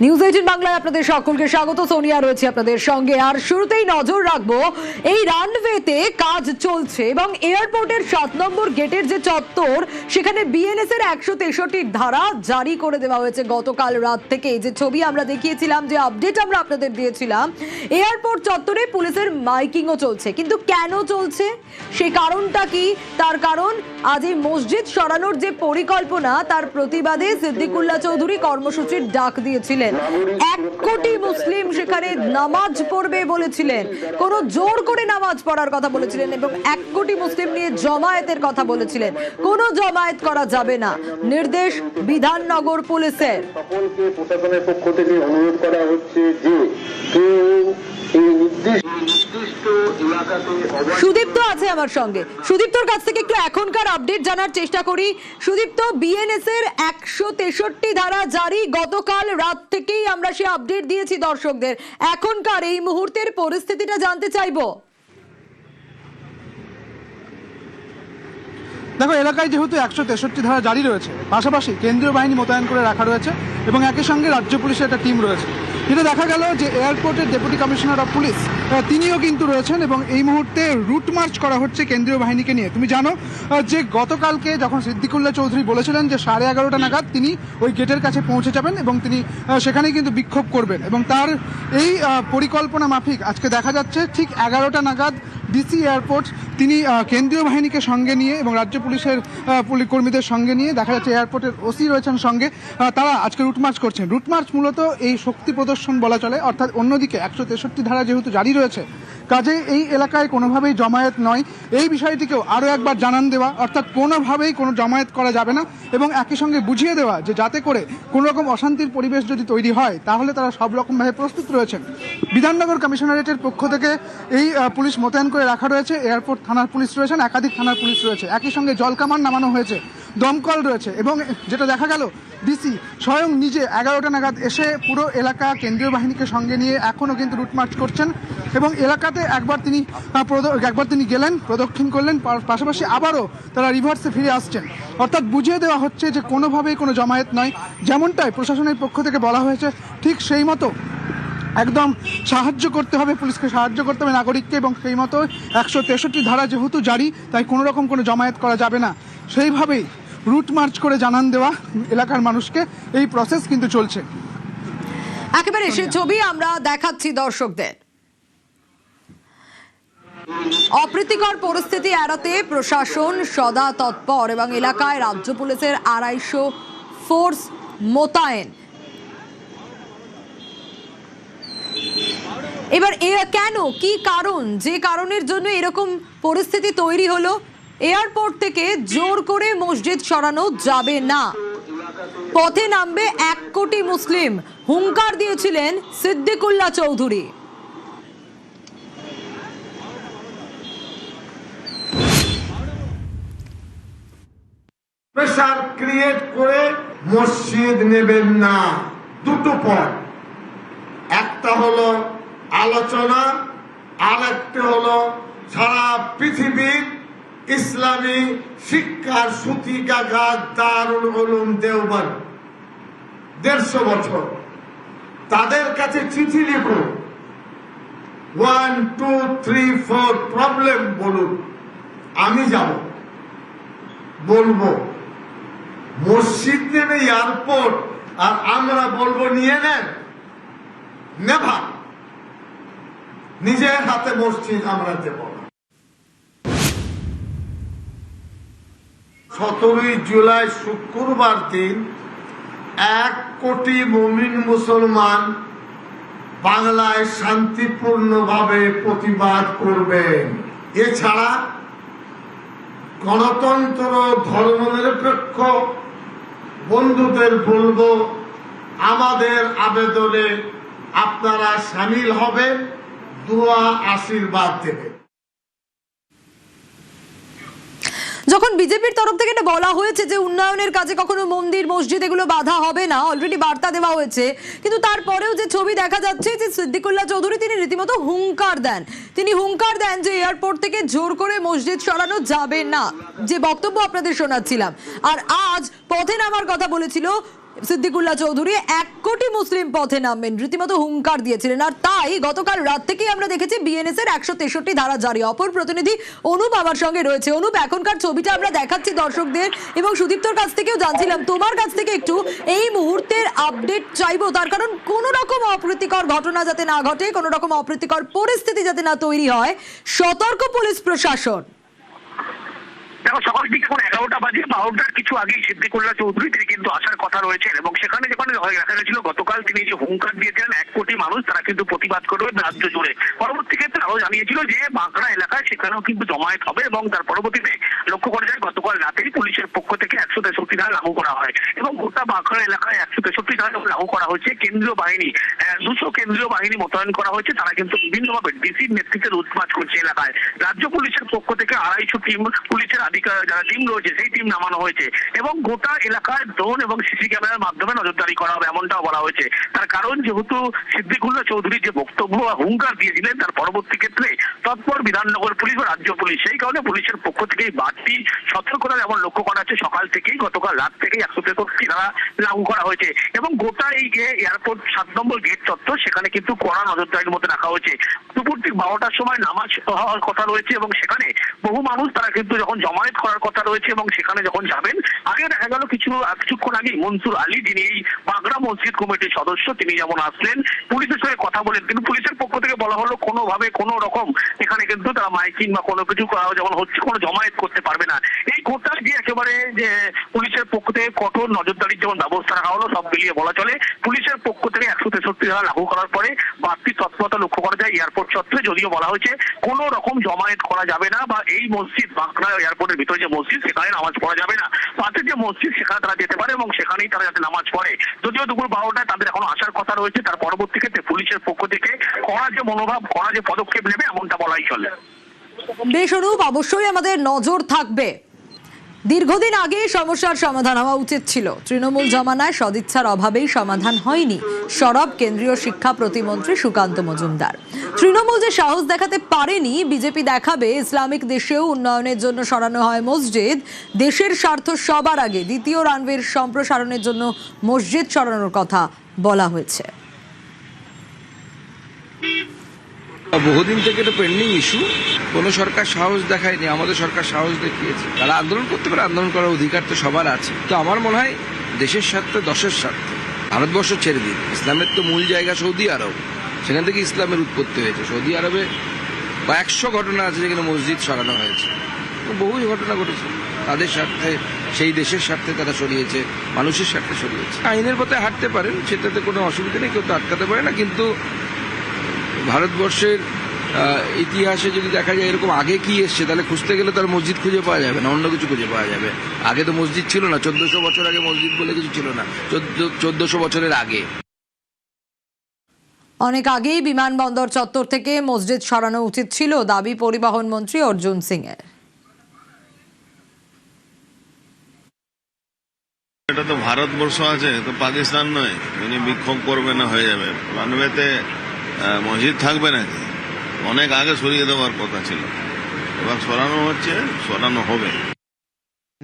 News 18 বাংলায় আপনাদের সকলকে স্বাগত। সোনিয়া রয়েছে আপনাদের সঙ্গে। আর শুরুতেই নজর রাখবো এই রানওয়েতে কাজ চলছে এবং এয়ারপোর্টের 7 নম্বর গেটের যে চত্বর সেখানে বিএনএস এর 163 ধারা জারি করে দেওয়া হয়েছে গতকাল রাত থেকে। যে ছবি আমরা দেখিয়েছিলাম, যে আপডেট আমরা আপনাদের দিয়েছিলাম, এয়ারপোর্ট চত্বরে পুলিশের মাইকিংও চলছে। কিন্তু কেন চলছে, সেই কারণটা কি? তার কারণ আজ এই মসজিদ সরানোর যে পরিকল্পনা তার প্রতিবাদে সিদ্দিকুল্লাহ চৌধুরী কর্মসূচির ডাক দিয়েছিলেন। 1 কোটি মুসলিম সেখানে নামাজ পড়বে বলেছিলেন, কোনো জোর করে নামাজ পড়ার কথা বলেছিলেন এবং 1 কোটি মুসলিম নিয়ে জমায়েতের কথা বলেছিলেন। কোনো জমায়েত করা যাবে না, নির্দেশ বিধাননগর পুলিশের। সকলকে প্রশাসনের পক্ষ থেকে অনুরোধ করা হচ্ছে যে কেউ এই নির্দিষ্ট এলাকাতে। সুদীপ্ত আছে আমার সঙ্গে, সুদীপ্তর কাছ থেকে একটু এখনকার আপডেট জানার চেষ্টা করি। সুদীপ্ত, বিএনএস এর 163 ধারা জারি, গতকাল রাত থেকেই আমরা সে আপডেট দিয়েছি দর্শকদের। এখনকার এই মুহূর্তের পরিস্থিতিটা জানতে চাইবো। দেখো, এলাকায় যেহেতু 163 ধারা জারি রয়েছে, পাশাপাশি কেন্দ্রীয় বাহিনী মোতায়েন করে রাখা রয়েছে এবং একই সঙ্গে রাজ্য পুলিশের একটা টিম রয়েছে। যেটা দেখা গেল যে এয়ারপোর্টের ডেপুটি কমিশনার অফ পুলিশ তিনিও কিন্তু রয়েছেন এবং এই মুহূর্তে রুট মার্চ করা হচ্ছে কেন্দ্রীয় বাহিনীকে নিয়ে। তুমি জানো যে গতকালকে যখন সিদ্দিকুল্লাহ চৌধুরী বলেছিলেন যে 11:30 নাগাদ তিনি ওই গেটের কাছে পৌঁছে যাবেন এবং তিনি সেখানেই কিন্তু বিক্ষোভ করবেন, এবং তার এই পরিকল্পনা মাফিক আজকে দেখা যাচ্ছে ঠিক 11টা নাগাদ ডিসি এয়ারপোর্ট তিনি কেন্দ্রীয় বাহিনীকে সঙ্গে নিয়ে এবং রাজ্য পুলিশের কর্মীদের সঙ্গে নিয়ে, দেখা যাচ্ছে এয়ারপোর্টের ওসি রয়েছেন সঙ্গে, তারা আজকে রুটমার্চ করছেন। রুটমার্চ মূলত এই শক্তি প্রদর্শন বলা চলে, অর্থাৎ অন্যদিকে 163 ধারা যেহেতু জারি রয়েছে, কাজে এই এলাকায় কোনোভাবেই জমায়েত নয়, এই বিষয়টিকেও আরও একবার জানান দেওয়া, অর্থাৎ কোনোভাবেই কোনো জমায়েত করা যাবে না এবং একই সঙ্গে বুঝিয়ে দেওয়া যে যাতে করে কোনো রকম অশান্তির পরিবেশ যদি তৈরি হয় তাহলে তারা সব রকমভাবে প্রস্তুত রয়েছেন। বিধাননগর কমিশনারেটের পক্ষ থেকে এই পুলিশ মোতায়েন করে রাখা রয়েছে, এয়ারপোর্ট থানার পুলিশ রয়েছেন, একাধিক থানার পুলিশ রয়েছে, একই সঙ্গে জলকামান নামানো হয়েছে, দমকল রয়েছে এবং যেটা দেখা গেল ডিসি স্বয়ং নিজে 11টা নাগাদ এসে পুরো এলাকা কেন্দ্রীয় বাহিনীকে সঙ্গে নিয়ে এখনও কিন্তু রুটমার্চ করছেন এবং এলাকাতে একবার তিনি গেলেন, প্রদক্ষিণ করলেন, পাশাপাশি আবারও তারা রিভার্সে ফিরে আসছেন। অর্থাৎ বুঝিয়ে দেওয়া হচ্ছে যে কোনোভাবেই কোনো জমায়েত নয়, যেমনটাই প্রশাসনের পক্ষ থেকে বলা হয়েছে ঠিক সেই মতো একদম সাহায্য করতে হবে, পুলিশকে সাহায্য করতে হবে নাগরিককে, এবং সেই মতো 163 ধারা যেহেতু জারি তাই কোনো রকম কোনো জমায়েত করা যাবে না, সেইভাবেই রুট মার্চ করে জানান দেওয়া এলাকার মানুষকে, এই প্রসেস কিন্তু চলছে। একেবারে সে ছবি আমরা দেখাচ্ছি দর্শকদের। অপ্রীতিকর পরিস্থিতি এড়াতে প্রশাসন সদা তৎপর এবং এলাকায় রাজ্য পুলিশের 250 ফোর্স মোতায়েন। এবার কেন, কি কারণ, যে কারণের জন্য এরকম পরিস্থিতি তৈরি হলো? এয়ারপোর্ট থেকে জোর করে মসজিদ সরানো যাবে না, পথে নামবে 1 কোটি মুসলিম, হুঙ্কার দিয়েছিলেন সিদ্দিকুল্লাহ চৌধুরী। প্রেসার ক্রিয়েট করে মসজিদ নেবেন না। দুটো পয়েন্ট, একটা হলো আলোচনা, আর একটা হলো সারা পৃথিবীর ইসলামী শিক্ষার সূতিকাগার দারুল উলুম দেওবন্দ 150 বছর, তাদের কাছে চিঠি লিখুন, 1 2 3 4 প্রবলেম বলুন, আমি যাব, বলবো। মসজিদ নেবে এয়ারপোর্ট আর আমরা বলবো নিয়ে নেন, নেভা। নিজের হাতে মসজিদ আমরা দেব না। 17 জুলাই শুক্রবার দিন 1 কোটি মুমিন মুসলমান বাংলায় শান্তিপূর্ণভাবে প্রতিবাদ করবেন। এছাড়া গণতন্ত্র, ধর্মনিরপেক্ষ বন্ধুদের বলবো, আমাদের আবেদনে আপনারা সামিল হবেন, দোয়া আশীর্বাদ দেবেন। যখন বিজেপির তরফ থেকে এটা বলা হয়েছে যে উন্নয়নের কাজে কখনো মন্দির মসজিদ এগুলো বাধা হবে না, অলরেডি বার্তা দেওয়া হয়েছে, কিন্তু তারপরেও যে ছবি দেখা যাচ্ছে যে সিদ্দিকুল্লাহ চৌধুরী তিনি রীতিমতো হুঙ্কার দেন, যে এয়ারপোর্ট থেকে জোর করে মসজিদ সরানো যাবে না, যে বক্তব্য আপনাদের শোনাচ্ছিলাম। আর আজ পথে নামার কথা বলেছিল সিদ্দিকুল্লাহ চৌধুরী। 1 কোটি মুসলিম পথে নামবেন রীতিমতো হুঙ্কার দিয়েছিলেন। আর তাই গতকাল রাত থেকেই আমরা দেখেছি বিএনএস এর 163 ধারা জারি। অপর প্রতিনিধি অনুপ আমার সঙ্গে রয়েছে। অনুপ, এখনকার ছবিটা আমরা দেখাচ্ছি দর্শকদের এবং সুদীপ্তর কাছ থেকেও জানছিলাম, তোমার কাছ থেকে একটু এই মুহূর্তের আপডেট চাইবো। তার কারণ কোনো রকম অপ্রীতিকর ঘটনা যাতে না ঘটে, কোনো রকম অপ্রীতিকর পরিস্থিতি যাতে না তৈরি হয়, সতর্ক পুলিশ প্রশাসন। দেখো, সকাল ঠিক এখন 11টা বাজে, 12টার কিছু আগেই সিদ্দিকুল্লাহ চৌধুরী তিনি কিন্তু আসার কথা রয়েছেন এবং সেখানে যেখানে দেখা গেছিল গতকাল তিনি যে হুঙ্কার দিয়েছিলেন 1 কোটি মানুষ তারা কিন্তু প্রতিবাদ করবে রাজ্য জুড়ে। পরবর্তী ক্ষেত্রে আরো জানিয়েছিল যে বাঁকড়া এলাকায় সেখানেও কিন্তু জমায়েত হবে এবং তার পরবর্তীতে লক্ষ্য করা যায় গতকাল রাতেই পুলিশের পক্ষ থেকে 163 ধারা লাগু করা হয় এবং গোটা বাঁকড়া এলাকায় 163 ধারা লাগু করা হয়েছে। কেন্দ্রীয় বাহিনী 200 কেন্দ্রীয় বাহিনী মোতায়েন করা হয়েছে। তারা কিন্তু বিভিন্নভাবে ডিসির নেতৃত্বে লুটপাট করছে এলাকায়। রাজ্য পুলিশের পক্ষ থেকে 250 টিম পুলিশের যারা টিম রয়েছে সেই টিম নামানো হয়েছে এবং গোটা এলাকায় ড্রোন এবং সিসি ক্যামেরার মাধ্যমে নজরদারি করা হবে এমনটাও বলা হয়েছে। তার কারণ যেহেতু সিদ্দিকুল্লাহ চৌধুরী যে বক্তব্য হুঙ্কার দিয়েছিলেন তার পরবর্তী ক্ষেত্রে তৎপর বিধাননগর পুলিশ বা রাজ্য পুলিশ, সেই কারণে পুলিশের পক্ষ থেকেই বাড়তি সতর্কতা যেমন লক্ষ্য করা যাচ্ছে। সকাল থেকেই গতকাল রাত থেকেই 163 ধারা লাগু করা হয়েছে এবং গোটা এই যে এয়ারপোর্ট 7 নম্বর গেট চত্বর সেখানে কিন্তু কড়া নজরদারির মধ্যে রাখা হয়েছে। দুপুর ঠিক 12টার সময় নামাজ হওয়ার কথা রয়েছে এবং সেখানে বহু মানুষ তারা কিন্তু যখন জমায়েত করার কথা রয়েছে এবং সেখানে যখন যাবেন, আগে দেখা গেল কিছুক্ষণ আগে মনসুর আলী যিনি এই বাগড়া মসজিদ কমিটির সদস্য তিনি যেমন আসলেন পুলিশের সঙ্গে কথা বলেন, কিন্তু পুলিশের পক্ষ থেকে বলা হলো কোনোভাবে কোনো রকম এখানে কিন্তু তারা মাইকিং বা কোনো কিছু যেমন হচ্ছে কোনো জমায়েত করতে পারবে না। এই গোটা যে একেবারে যে পুলিশের পক্ষ থেকে কঠোর নজরদারির যেমন ব্যবস্থা রাখা হলো সব মিলিয়ে বলা চলে পুলিশের পক্ষ থেকে 163 ধারা লাগু করার পরে বাড়তি তৎপরতা লক্ষ্য করা যায় এয়ারপোর্ট চত্বরে। যদিও বলা হয়েছে কোনো রকম জমায়েত করা যাবে না বা এই মসজিদ বাঁকড়া এয়ারপোর্টের ভিতরে যে মসজিদ সেখানে নামাজ পড়া যাবে না। পাশের যে মসজিদ সেখানে তারা যেতে পারে এবং সেখানেই তারা যাতে নামাজ পড়ে। যদিও দুপুর 12টায় তাদের এখনো আসার কথা রয়েছে, তার পরবর্তী ক্ষেত্রে পুলিশের পক্ষ থেকে কড়া যে মনোভাব কড়া যে পদক্ষেপ নেবে এমনটা বলাই চলে। বেশ অনুপ, অবশ্যই আমাদের নজর থাকবে। দীর্ঘদিন আগে সমস্যার সমাধান হওয়া উচিত ছিল। তৃণমূল জমানায় সদিচ্ছার অভাবেই সমাধান হয়নি, সরব কেন্দ্রীয় শিক্ষা প্রতিমন্ত্রী সুকান্ত মজুমদার। তৃণমূল যে সাহস দেখাতে পারেনি, বিজেপি দেখাবে। ইসলামিক দেশেও উন্নয়নের জন্য সরানো হয় মসজিদ। দেশের স্বার্থ সবার আগে। দ্বিতীয় রানওয়ের সম্প্রসারণের জন্য মসজিদ সরানোর কথা বলা হয়েছে। বহুদিন থেকে এটা পেন্ডিং ইস্যু, কোনো সরকার সাহস দেখায়নি, আমাদের সরকার সাহস দেখিয়েছে। তারা আন্দোলন করতে পারে, আন্দোলন করার অধিকার তো সবার আছে। তো আমার মনে হয় দেশের স্বার্থে দশের স্বার্থে ভারতবর্ষ ছেড়ে দিন। ইসলামের তো মূল জায়গা সৌদি আরব, সেখান থেকে ইসলামের উৎপত্তি হয়েছে। সৌদি আরবে 100 ঘটনা আছে যেখানে মসজিদ সরানো হয়েছে, বহু ঘটনা ঘটেছে। তাদের স্বার্থে, সেই দেশের স্বার্থে তারা সরিয়েছে, মানুষের স্বার্থে সরিয়েছে। আইনের পথে হাঁটতে পারেন, সেটাতে কোনো অসুবিধা নেই, কেউ তো আটকাতে পারে না। কিন্তু ভারতবর্ষের ইতিহাসে যদি দেখা যায় এরকম আগে কি এসছে, তাহলে খুঁজতে গেলে তার মসজিদ খুঁজে পাওয়া যাবে না, অন্য কিছু খুঁজে পাওয়া যাবে। আগে তো মসজিদ ছিল না, 1400 বছর আগে মসজিদ বলে কিছু ছিল না, 1400 বছরের আগে। অনেক আগেই বিমানবন্দর চত্বর থেকে মসজিদ সরানো উচিত ছিল, দাবি পরিবহন মন্ত্রী অর্জুন সিং এর। এটা তো ভারতবর্ষ আছে, তো পাকিস্তান নয়। উনি বিক্ষোভ করবে না হয়ে যাবে। রানওয়েতে মসজিদ থাকবে নাকি? অনেক আগে সরিয়ে দেওয়ার কথা ছিল, এবার সরানো হচ্ছে, সরানো হবে।